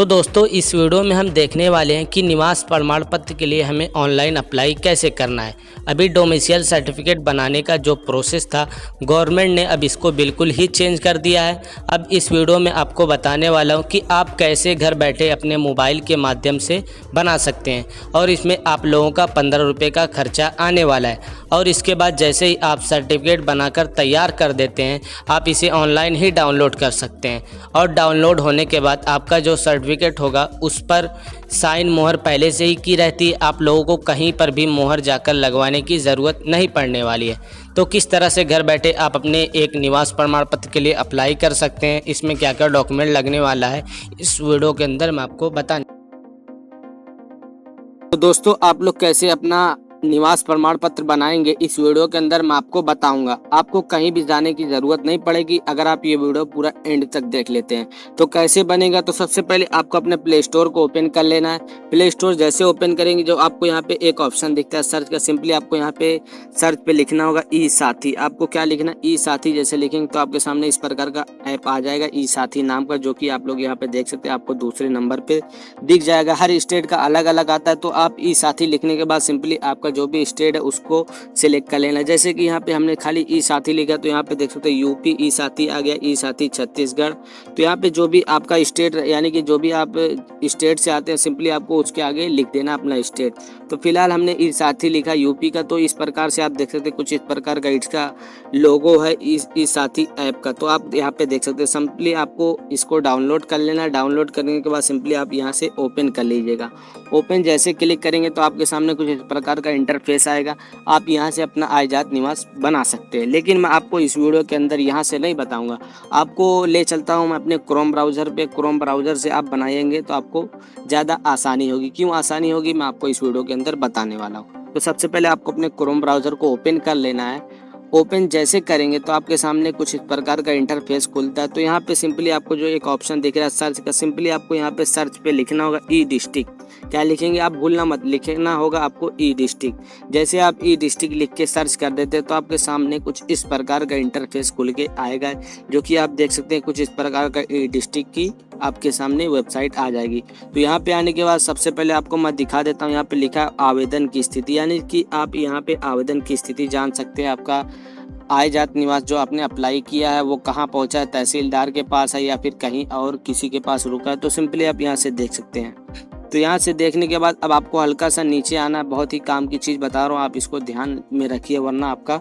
तो दोस्तों इस वीडियो में हम देखने वाले हैं कि निवास प्रमाण पत्र के लिए हमें ऑनलाइन अप्लाई कैसे करना है। अभी डोमिसाइल सर्टिफिकेट बनाने का जो प्रोसेस था गवर्नमेंट ने अब इसको बिल्कुल ही चेंज कर दिया है। अब इस वीडियो में आपको बताने वाला हूं कि आप कैसे घर बैठे अपने मोबाइल के माध्यम से बना सकते हैं और इसमें आप लोगों का 15 रुपये का खर्चा आने वाला है। और इसके बाद जैसे ही आप सर्टिफिकेट बनाकर तैयार कर देते हैं आप इसे ऑनलाइन ही डाउनलोड कर सकते हैं और डाउनलोड होने के बाद आपका जो सर्टिफिकेट होगा उस पर साइन मोहर पहले से ही की रहती है। आप लोगों को कहीं पर भी मोहर जाकर लगवाने की ज़रूरत नहीं पड़ने वाली है। तो किस तरह से घर बैठे आप अपने एक निवास प्रमाण पत्र के लिए अप्लाई कर सकते हैं, इसमें क्या क्या डॉक्यूमेंट लगने वाला है, इस वीडियो के अंदर मैं आपको बताने। तो दोस्तों आप लोग कैसे अपना निवास प्रमाण पत्र बनाएंगे इस वीडियो के अंदर मैं आपको बताऊंगा। आपको कहीं भी जाने की ज़रूरत नहीं पड़ेगी अगर आप ये वीडियो पूरा एंड तक देख लेते हैं। तो कैसे बनेगा, तो सबसे पहले आपको अपने प्ले स्टोर को ओपन कर लेना है। प्ले स्टोर जैसे ओपन करेंगे जो आपको यहाँ पे एक ऑप्शन दिखता है सर्च का, सिंपली आपको यहाँ पे सर्च पे लिखना होगा ई साथी। आपको क्या लिखना, ई साथी जैसे लिखेंगे तो आपके सामने इस प्रकार का ऐप आ जाएगा ई साथी नाम का, जो कि आप लोग यहाँ पे देख सकते हैं। आपको दूसरे नंबर पे दिख जाएगा। हर स्टेट का अलग अलग आता है। तो आप ई साथी लिखने के बाद सिंपली आपका जो भी स्टेट है उसको सिलेक्ट कर लेना। जैसे कि यहाँ पे हमने खाली ई साथी लिखा तो यहाँ पे देख सकते हैं यूपी ई साथी आ गया, ई साथी छत्तीसगढ़। तो यहाँ पे जो भी आपका स्टेट यानी कि जो भी आप स्टेट से आते हैं सिंपली आपको उसके आगे लिख देना अपना स्टेट। तो फिलहाल हमने ई साथी लिखा यूपी का। तो इस प्रकार से आप देख सकते हैं कुछ इस प्रकार का इसका लोगो है ई साथी ऐप का। तो आप यहाँ पे देख सकते हैं। सिंपली आपको इसको डाउनलोड कर लेना। डाउनलोड करने के बाद सिंपली आप यहाँ से ओपन कर लीजिएगा। ओपन जैसे क्लिक करेंगे तो आपके सामने कुछ इस प्रकार का इंटरफेस आएगा। आप यहाँ से अपना आजाद निवास बना सकते हैं। लेकिन मैं आपको इस वीडियो के अंदर यहाँ से नहीं बताऊंगा, आपको ले चलता हूँ मैं अपने क्रोम ब्राउज़र पे। क्रोम ब्राउज़र से आप बनाएंगे तो आपको ज़्यादा आसानी होगी। क्यों आसानी होगी मैं आपको इस वीडियो के अंदर बताने वाला हूँ। तो सबसे पहले आपको अपने क्रोम ब्राउज़र को ओपन कर लेना है। ओपन जैसे करेंगे तो आपके सामने कुछ इस प्रकार का इंटरफेस खुलता है। तो यहाँ पे सिंपली आपको जो एक ऑप्शन दिख रहा है सर्च का, सिंपली आपको यहाँ पे सर्च पे लिखना होगा ई डिस्ट्रिक्ट। क्या लिखेंगे आप भूलना मत, लिखना होगा आपको ई डिस्ट्रिक्ट। जैसे आप ई डिस्ट्रिक्ट लिख के सर्च कर देते हैं तो आपके सामने कुछ इस प्रकार का इंटरफेस खुल के आएगा, जो कि आप देख सकते हैं। कुछ इस प्रकार का ई डिस्ट्रिक्ट की आपके सामने वेबसाइट आ जाएगी। तो यहाँ पे आने के बाद सबसे पहले आपको मैं दिखा देता हूँ। यहाँ पे लिखा है आवेदन की स्थिति, यानी कि आप यहाँ पे आवेदन की स्थिति जान सकते हैं। आपका आय जात निवास जो आपने अप्लाई किया है वो कहाँ पहुँचा है, तहसीलदार के पास है या फिर कहीं और किसी के पास रुका है। तो सिंपली आप यहाँ से देख सकते हैं। तो यहाँ से देखने के बाद अब आपको हल्का सा नीचे आना। बहुत ही काम की चीज़ बता रहा हूँ, आप इसको ध्यान में रखिए वरना आपका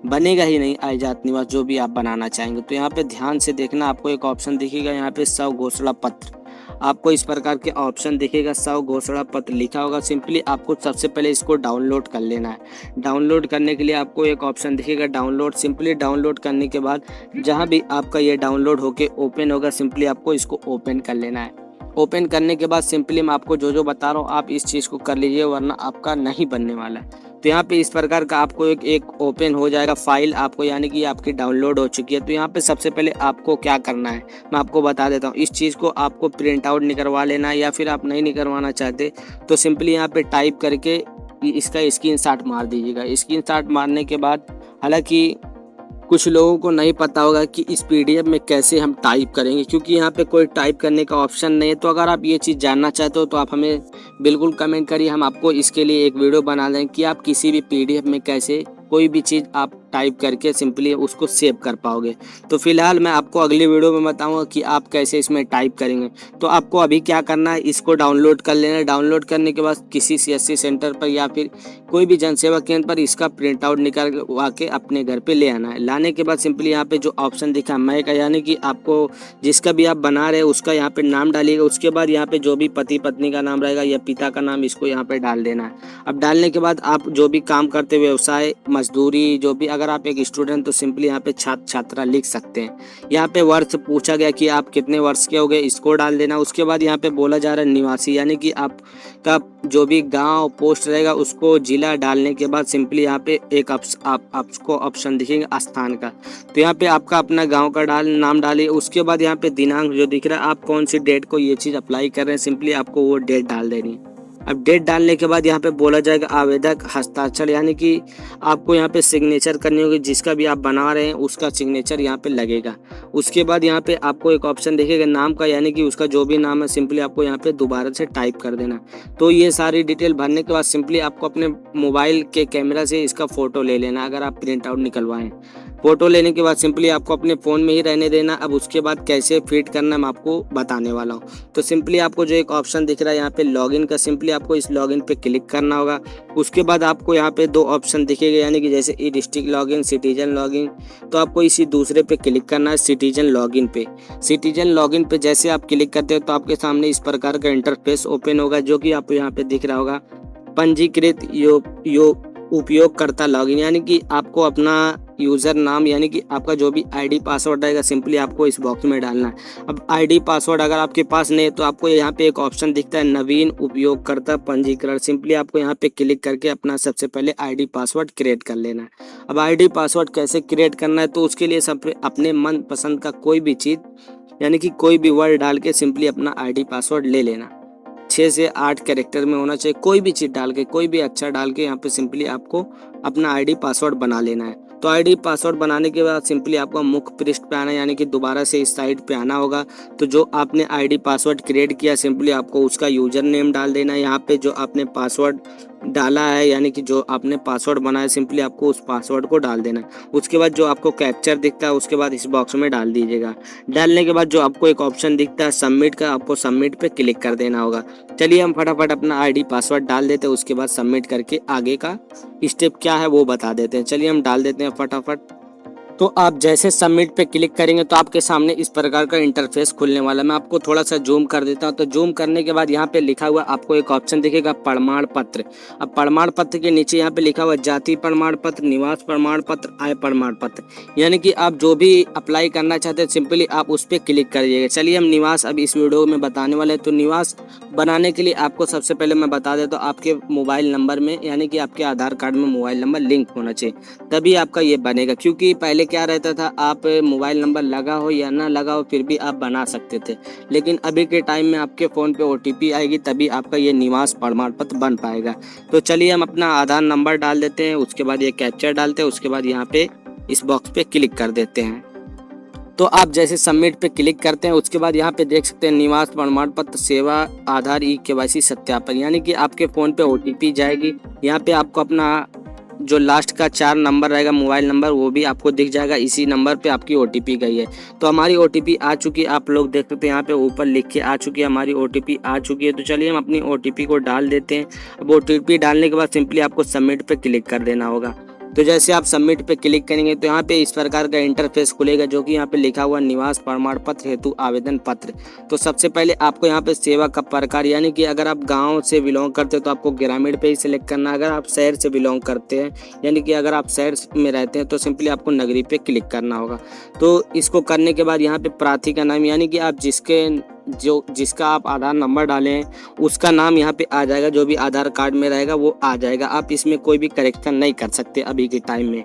बनेगा ही नहीं आय जात निवास जो भी आप बनाना चाहेंगे। तो यहाँ पे ध्यान से देखना, आपको एक ऑप्शन दिखेगा यहाँ पे स्व घोषणा पत्र। आपको इस प्रकार के ऑप्शन दिखेगा, स्व घोषणा पत्र लिखा होगा। सिंपली आपको सबसे पहले इसको डाउनलोड कर लेना है। डाउनलोड करने के लिए आपको एक ऑप्शन दिखेगा डाउनलोड। सिंपली डाउनलोड करने के बाद जहाँ भी आपका ये डाउनलोड होके ओपन होगा सिंपली आपको इसको ओपन कर लेना है। ओपन करने के बाद सिंपली मैं आपको जो बता रहा हूँ आप इस चीज़ को कर लीजिए वरना आपका नहीं बनने वाला है। तो यहाँ पे इस प्रकार का आपको एक ओपन हो जाएगा फाइल आपको, यानी कि आपकी डाउनलोड हो चुकी है। तो यहाँ पे सबसे पहले आपको क्या करना है मैं आपको बता देता हूँ। इस चीज़ को आपको प्रिंट आउट निकलवा लेना है, या फिर आप नहीं निकलवाना चाहते तो सिंपली यहाँ पे टाइप करके इसका स्क्रीनशॉट मार दीजिएगा। स्क्रीनशॉट मारने के बाद, हालांकि कुछ लोगों को नहीं पता होगा कि इस पीडीएफ में कैसे हम टाइप करेंगे, क्योंकि यहाँ पे कोई टाइप करने का ऑप्शन नहीं है। तो अगर आप ये चीज़ जानना चाहते हो तो आप हमें बिल्कुल कमेंट करिए, हम आपको इसके लिए एक वीडियो बना दें कि आप किसी भी पीडीएफ में कैसे कोई भी चीज़ आप टाइप करके सिंपली उसको सेव कर पाओगे। तो फिलहाल मैं आपको अगली वीडियो में बताऊंगा कि आप कैसे इसमें टाइप करेंगे। तो आपको अभी क्या करना है, इसको डाउनलोड कर लेना है। डाउनलोड करने के बाद किसी सीएससी सेंटर पर या फिर कोई भी जनसेवा केंद्र पर इसका प्रिंट आउट निकलवा के अपने घर पे ले आना है। लाने के बाद सिंपली यहाँ पे जो ऑप्शन दिखा मैं का, यानी कि आपको जिसका भी आप बना रहे हैं उसका यहाँ पे नाम डालिएगा। उसके बाद यहाँ पे जो भी पति पत्नी का नाम रहेगा या पिता का नाम इसको यहाँ पे डाल देना है। अब डालने के बाद आप जो भी काम करते व्यवसाय मजदूरी जो भी, अगर आप एक स्टूडेंट तो सिंपली यहाँ पे छात्र छात्रा लिख सकते हैं। यहाँ पे वर्ष पूछा गया कि आप कितने वर्ष के हो गए, इसको डाल देना। उसके बाद यहाँ पे बोला जा रहा है निवासी, यानी कि आपका जो भी गांव पोस्ट रहेगा उसको जिला डालने के बाद सिंपली यहाँ पे एक आपको ऑप्शन दिखेगा स्थान का। तो यहाँ पे आपका अपना गाँव का नाम डालिए। उसके बाद यहाँ पे दिनांक जो दिख रहा है, आप कौन सी डेट को ये चीज़ अप्लाई कर रहे हैं सिंपली आपको वो डेट डाल देनी है। अब डेट डालने के बाद यहाँ पे बोला जाएगा आवेदक हस्ताक्षर, यानी कि आपको यहाँ पे सिग्नेचर करनी होगी, जिसका भी आप बना रहे हैं उसका सिग्नेचर यहाँ पे लगेगा। उसके बाद यहाँ पे आपको एक ऑप्शन दिखेगा नाम का, यानी कि उसका जो भी नाम है सिंपली आपको यहाँ पे दोबारा से टाइप कर देना। तो ये सारी डिटेल भरने के बाद सिंपली आपको अपने मोबाइल के कैमरा से इसका फ़ोटो ले लेना, अगर आप प्रिंट आउट निकलवाएं। फ़ोटो लेने के बाद सिंपली आपको अपने फ़ोन में ही रहने देना। अब उसके बाद कैसे फिट करना मैं आपको बताने वाला हूँ। तो सिंपली आपको जो एक ऑप्शन दिख रहा है यहाँ पे लॉगिन का, सिंपली आपको इस लॉगिन पे क्लिक करना होगा। उसके बाद आपको यहाँ पे 2 ऑप्शन दिखेगा, यानी कि जैसे ई डिस्ट्रिक्ट लॉगिन, सिटीजन लॉगिन। तो आपको इसी दूसरे पे क्लिक करना है, सिटीजन लॉगिन पे। सिटीजन लॉगिन पे जैसे आप क्लिक करते हो तो आपके सामने इस प्रकार का इंटरफेस ओपन होगा, जो कि आपको यहाँ पे दिख रहा होगा पंजीकृत उपयोगकर्ता लॉगिन, यानी कि आपको अपना यूज़र नाम यानी कि आपका जो भी आईडी पासवर्ड रहेगा सिंपली आपको इस बॉक्स में डालना है। अब आईडी पासवर्ड अगर आपके पास नहीं है तो आपको यहाँ पे एक ऑप्शन दिखता है नवीन उपयोगकर्ता पंजीकरण, सिंपली आपको यहाँ पे क्लिक करके अपना सबसे पहले आईडी पासवर्ड क्रिएट कर लेना है। अब आईडी पासवर्ड कैसे क्रिएट करना है, तो उसके लिए सब अपने मन पसंद का कोई भी चीज़ यानी कि कोई भी वर्ड डाल के सिंपली अपना आईडी पासवर्ड ले लेना। 6 से 8 कैरेक्टर में होना चाहिए, कोई भी चीज़ डाल के, कोई भी अक्षर डाल के यहाँ पे सिंपली आपको अपना आईडी पासवर्ड बना लेना है। तो आईडी पासवर्ड बनाने के बाद सिंपली आपको मुख्य पृष्ठ पे आना है, यानी कि दोबारा से इस साइड पे आना होगा। तो जो आपने आईडी पासवर्ड क्रिएट किया सिंपली आपको उसका यूजर नेम डाल देना है। यहाँ पे जो आपने पासवर्ड डाला है यानी कि जो आपने पासवर्ड बनाया सिंपली आपको उस पासवर्ड को डाल देना है। उसके बाद जो आपको कैप्चर दिखता है उसके बाद इस बॉक्स में डाल दीजिएगा। डालने के बाद जो आपको एक ऑप्शन दिखता है सबमिट का, आपको सबमिट पे क्लिक कर देना होगा। चलिए हम फटाफट अपना आईडी पासवर्ड डाल देते हैं, उसके बाद सबमिट करके आगे का स्टेप क्या है वो बता देते हैं। चलिए हम डाल देते हैं फटाफट। तो आप जैसे सबमिट पे क्लिक करेंगे तो आपके सामने इस प्रकार का इंटरफेस खुलने वाला है। मैं आपको थोड़ा सा जूम कर देता हूं। तो जूम करने के बाद यहाँ पे लिखा हुआ आपको एक ऑप्शन दिखेगा प्रमाण पत्र। अब प्रमाण पत्र के नीचे यहाँ पे लिखा हुआ जाति प्रमाण पत्र, निवास प्रमाण पत्र, आय प्रमाण पत्र, यानी कि आप जो भी अप्लाई करना चाहते हैं सिंपली आप उस पर क्लिक करिएगा। चलिए हम निवास अब इस वीडियो में बताने वाले हैं। तो निवास बनाने के लिए आपको सबसे पहले मैं बता देता हूँ आपके मोबाइल नंबर में यानी कि आपके आधार कार्ड में मोबाइल नंबर लिंक होना चाहिए, तभी आपका ये बनेगा। क्योंकि पहले क्या रहता था, आप मोबाइल नंबर लगा हो या ना लगा हो फिर भी आप बना सकते थे, लेकिन अभी के टाइम में आपके फ़ोन पे OTP आएगी तभी आपका ये निवास प्रमाण पत्र बन पाएगा। तो चलिए हम अपना आधार नंबर डाल देते हैं, उसके बाद ये कैप्चर डालते हैं, उसके बाद यहाँ पे इस बॉक्स पे क्लिक कर देते हैं। तो आप जैसे सबमिट पे क्लिक करते हैं उसके बाद यहाँ पे देख सकते हैं निवास प्रमाण पत्र सेवा आधार KYC सत्यापन, यानी कि आपके फ़ोन पे OTP जाएगी। यहाँ पे आपको अपना जो लास्ट का 4 नंबर रहेगा मोबाइल नंबर वो भी आपको दिख जाएगा, इसी नंबर पे आपकी OTP गई है। तो हमारी OTP आ चुकी है, आप लोग देख सकते हैं यहाँ पे ऊपर लिख के आ चुकी है, हमारी OTP आ चुकी है। तो चलिए हम अपनी OTP को डाल देते हैं। अब OTP डालने के बाद सिंपली आपको सबमिट पे क्लिक कर देना होगा। तो जैसे आप सबमिट पे क्लिक करेंगे तो यहाँ पे इस प्रकार का इंटरफेस खुलेगा, जो कि यहाँ पे लिखा हुआ निवास प्रमाण पत्र हेतु आवेदन पत्र। तो सबसे पहले आपको यहाँ पे सेवा का प्रकार, यानी कि अगर आप गांव से बिलोंग करते हो तो आपको ग्रामीण पे ही सिलेक्ट करना है। अगर आप शहर से बिलोंग करते हैं यानी कि अगर आप शहर में रहते हैं तो सिंपली आपको नगरी पे क्लिक करना होगा। तो इसको करने के बाद यहाँ पे प्रार्थी का नाम, यानी कि आप जिसका आप आधार नंबर डालें हैं उसका नाम यहाँ पे आ जाएगा, जो भी आधार कार्ड में रहेगा वो आ जाएगा। आप इसमें कोई भी करेक्शन नहीं कर सकते अभी के टाइम में,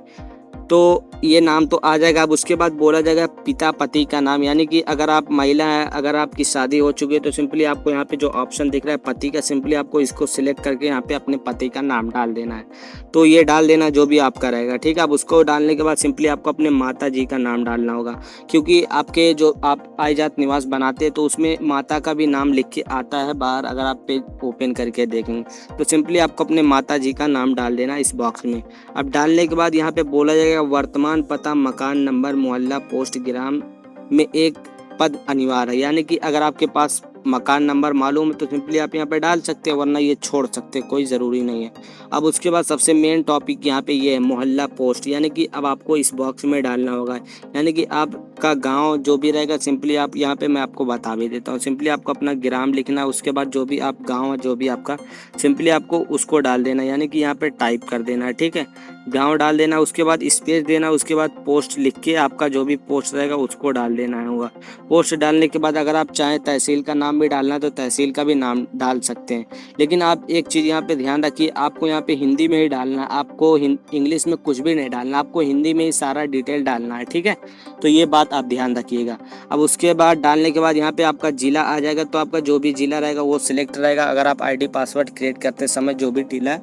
तो ये नाम तो आ जाएगा। अब उसके बाद बोला जाएगा पिता पति का नाम, यानी कि अगर आप महिला हैं, अगर आपकी शादी हो चुकी है तो सिंपली आपको यहाँ पे जो ऑप्शन दिख रहा है पति का, सिंपली आपको इसको सिलेक्ट करके यहाँ पे अपने पति का नाम डाल देना है। तो ये डाल देना जो भी आपका रहेगा, ठीक है। अब उसको डालने के बाद सिंपली आपको अपने माता जी का नाम डालना होगा, क्योंकि आपके जो आप आय जात निवास बनाते हैं तो उसमें माता का भी नाम लिख के आता है बाहर, अगर आप पेज ओपन करके देखेंगे तो सिंपली आपको अपने माता जी का नाम डाल देना इस बॉक्स में। अब डालने के बाद यहाँ पे बोला जाएगा वर्तमान पता, मकान नंबर, मोहल्ला, पोस्ट, ग्राम में एक पद अनिवार्य है, यानी कि अगर आपके पास मकान नंबर मालूम है तो सिंपली आप यहाँ पे डाल सकते हैं, वरना ये छोड़ सकते हैं, कोई ज़रूरी नहीं है। अब उसके बाद सबसे मेन टॉपिक यहाँ पे ये है मोहल्ला पोस्ट, यानी कि अब आपको इस बॉक्स में डालना होगा, यानी कि आपका गांव जो भी रहेगा सिंपली आप यहाँ पे मैं आपको बता भी देता हूँ। सिंपली आपको अपना ग्राम लिखना है, उसके बाद जो भी आप गाँव है जो भी आपका सिंपली आपको उसको डाल देना, यानी कि यहाँ पर टाइप कर देना है, ठीक है। गांव डाल देना, उसके बाद स्पेस देना, उसके बाद पोस्ट लिख के आपका जो भी पोस्ट रहेगा उसको डाल देना होगा। पोस्ट डालने के बाद अगर आप चाहें तहसील का नाम भी डालना है तो तहसील का भी नाम डाल सकते हैं। लेकिन आप एक चीज़ यहाँ पे ध्यान रखिए, आपको यहाँ पे हिंदी में ही डालना है, आपको इंग्लिश में कुछ भी नहीं डालना, आपको हिंदी में ही सारा डिटेल डालना है, ठीक है। तो ये बात आप ध्यान रखिएगा। अब उसके बाद डालने के बाद यहाँ पे आपका जिला आ जाएगा, तो आपका जो भी जिला रहेगा वो सिलेक्ट रहेगा, अगर आप ID पासवर्ड क्रिएट करते समय जो भी जिला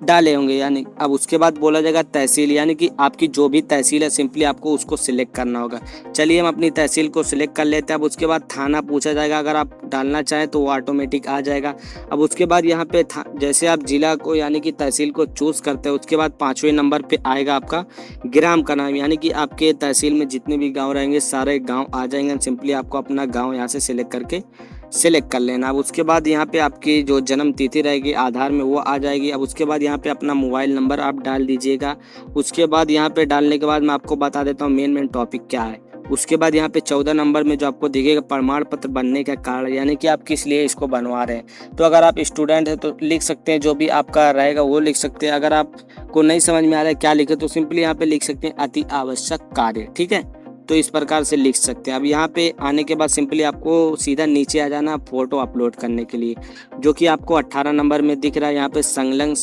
डाले होंगे। यानी अब उसके बाद बोला जाएगा तहसील, यानी कि आपकी जो भी तहसील है सिंपली आपको उसको सिलेक्ट करना होगा। चलिए हम अपनी तहसील को सिलेक्ट कर लेते हैं। अब उसके बाद थाना पूछा जाएगा, अगर आप डालना चाहें तो वो ऑटोमेटिक आ जाएगा। अब उसके बाद यहाँ पे जैसे आप जिला को यानी कि तहसील को चूज़ करते हैं, उसके बाद 5वें नंबर पे आएगा आपका ग्राम का नाम, यानी कि आपके तहसील में जितने भी गाँव रहेंगे सारे गाँव आ जाएंगे। सिंपली आपको अपना गाँव यहाँ से सिलेक्ट कर लेना। अब उसके बाद यहाँ पे आपकी जो जन्म तिथि रहेगी आधार में वो आ जाएगी। अब उसके बाद यहाँ पे अपना मोबाइल नंबर आप डाल दीजिएगा। उसके बाद यहाँ पे डालने के बाद मैं आपको बता देता हूँ मेन टॉपिक क्या है। उसके बाद यहाँ पे 14 नंबर में जो आपको दिखेगा प्रमाण पत्र बनने का कारण, यानी कि आप किस लिए इसको बनवा रहे हैं। तो अगर आप स्टूडेंट हैं तो लिख सकते हैं, जो भी आपका रहेगा वो लिख सकते हैं। अगर आपको नहीं समझ में आ रहा है क्या लिखे तो सिंपली यहाँ पे लिख सकते हैं अति आवश्यक कार्य, ठीक है। तो इस प्रकार से लिख सकते हैं। अब यहाँ पे आने के बाद सिंपली आपको सीधा नीचे आ जाना फ़ोटो अपलोड करने के लिए, जो कि आपको 18 नंबर में दिख रहा है। यहाँ पे संलग्न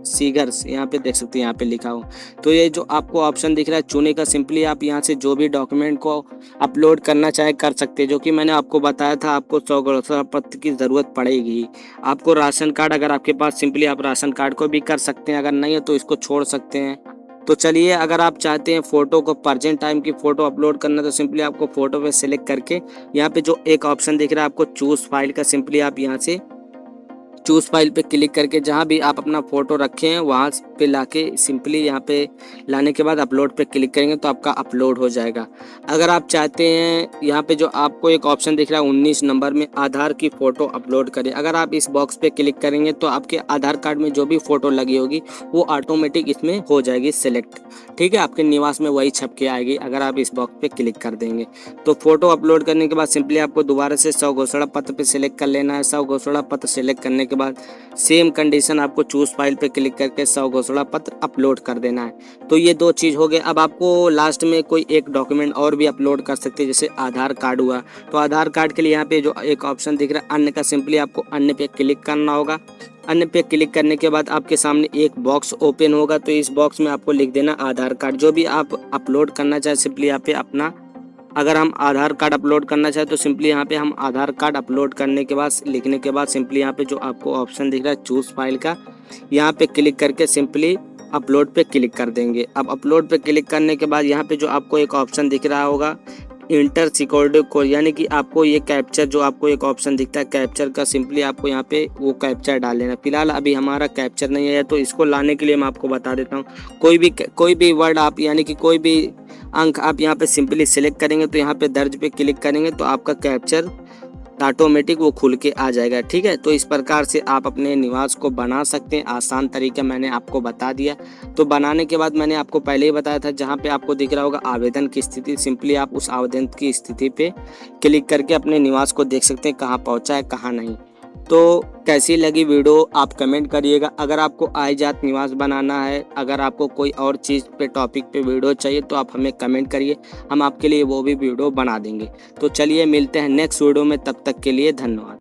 सीगर्स यहाँ पे देख सकते हैं, यहाँ पे लिखा हो। तो ये जो आपको ऑप्शन दिख रहा है चुने का, सिंपली आप यहाँ से जो भी डॉक्यूमेंट को अपलोड करना चाहे कर सकते हैं। जो कि मैंने आपको बताया था, आपको 100 घोषणा पत्र की ज़रूरत पड़ेगी। आपको राशन कार्ड अगर आपके पास, सिंपली आप राशन कार्ड को भी कर सकते हैं, अगर नहीं है तो इसको छोड़ सकते हैं। तो चलिए, अगर आप चाहते हैं फ़ोटो को प्रेजेंट टाइम की फ़ोटो अपलोड करना तो सिंपली आपको फ़ोटो पे सिलेक्ट करके यहाँ पे जो एक ऑप्शन दिख रहा है आपको चूज़ फाइल का, सिंपली आप यहाँ से चूज़ फाइल पे क्लिक करके जहाँ भी आप अपना फ़ोटो रखे हैं वहाँ पे लाके सिंपली यहाँ पे लाने के बाद अपलोड पे क्लिक करेंगे तो आपका अपलोड हो जाएगा। अगर आप चाहते हैं यहाँ पे जो आपको एक ऑप्शन दिख रहा है 19 नंबर में आधार की फ़ोटो अपलोड करें, अगर आप इस बॉक्स पे क्लिक करेंगे तो आपके आधार कार्ड में जो भी फ़ोटो लगी होगी वो ऑटोमेटिक इसमें हो जाएगी सिलेक्ट, ठीक है। आपके निवास में वही छप के आएगी अगर आप इस बॉक्स पे क्लिक कर देंगे। तो फ़ोटो अपलोड करने के बाद सिंपली आपको दोबारा से 100 घोषणा पत्र पे सिलेक्ट कर लेना है। 100 घोषणा पत्र सिलेक्ट करने के बाद सेम कंडीशन आपको चूज़ फाइल पे क्लिक करके 100 घोषणा पत्र अपलोड कर देना है। तो ये 2 चीज़ हो गए। अब आपको लास्ट में कोई एक डॉक्यूमेंट और भी अपलोड कर सकते हैं, जैसे आधार कार्ड हुआ। तो आधार कार्ड के लिए यहाँ पे जो एक ऑप्शन दिख रहा है अन्य का, सिंपली आपको अन्य पे क्लिक करना होगा। अन्य पे क्लिक करने के बाद आपके सामने एक बॉक्स ओपन होगा, तो इस बॉक्स में आपको लिख देना आधार कार्ड। जो भी आप अपलोड करना चाहे सिंपली यहाँ पे अपना, अगर हम आधार कार्ड अपलोड करना चाहें तो सिंपली यहाँ पे हम आधार कार्ड अपलोड करने के बाद लिखने के बाद सिंपली यहाँ पे जो आपको ऑप्शन दिख रहा है चूज़ फाइल का, यहाँ पे क्लिक करके सिंपली अपलोड पे क्लिक कर देंगे। अब अपलोड पे क्लिक करने के बाद यहाँ पे जो आपको एक ऑप्शन दिख रहा होगा इंटर सिक्योरिटी कोड, यानी कि आपको ये कैप्चर जो आपको एक ऑप्शन दिखता है कैप्चर का, सिंपली आपको यहाँ पे वो कैप्चर डाल लेना। फिलहाल अभी हमारा कैप्चर नहीं है तो इसको लाने के लिए मैं आपको बता देता हूँ। कोई भी वर्ड आप यानी कि कोई भी अंक आप यहाँ पे सिंपली सिलेक्ट करेंगे तो यहाँ पे दर्ज पे क्लिक करेंगे तो आपका कैप्चर ऑटोमेटिक वो खुल के आ जाएगा, ठीक है। तो इस प्रकार से आप अपने निवास को बना सकते हैं। आसान तरीका मैंने आपको बता दिया। तो बनाने के बाद मैंने आपको पहले ही बताया था, जहाँ पे आपको दिख रहा होगा आवेदन की स्थिति, सिंपली आप उस आवेदन की स्थिति पे क्लिक करके अपने निवास को देख सकते हैं कहाँ पहुँचा है कहाँ नहीं। तो कैसी लगी वीडियो आप कमेंट करिएगा। अगर आपको आय जात निवास बनाना है, अगर आपको कोई और चीज़ पे टॉपिक पे वीडियो चाहिए तो आप हमें कमेंट करिए, हम आपके लिए वो भी वीडियो बना देंगे। तो चलिए मिलते हैं नेक्स्ट वीडियो में, तब तक के लिए धन्यवाद।